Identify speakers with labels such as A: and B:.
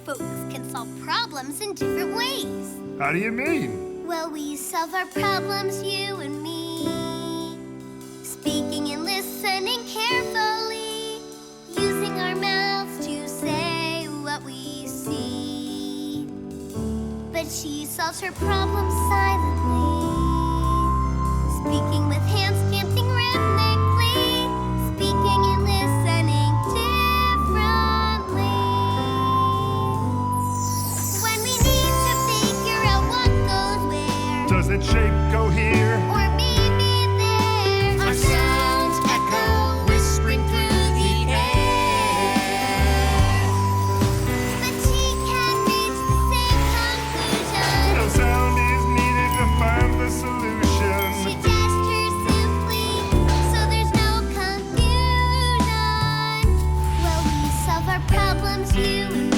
A: folks can solve problems in different ways.
B: How do you mean?
A: Well, we solve our problems, you and me, speaking and listening carefully, using our mouths to say what we see. But she solves her problems silently, speaking with hands dancing rhythmically, speaking and listening differently. When we need to figure out what goes where,
B: Does it shape go here?
A: or maybe there,
C: Our sounds echo, whispering through the air.
A: but she can't reach the same conclusion.
B: No sound is needed to find the
A: She
B: solution.
A: gestures simply, so there's no confusion. Well, we solve our problems, you and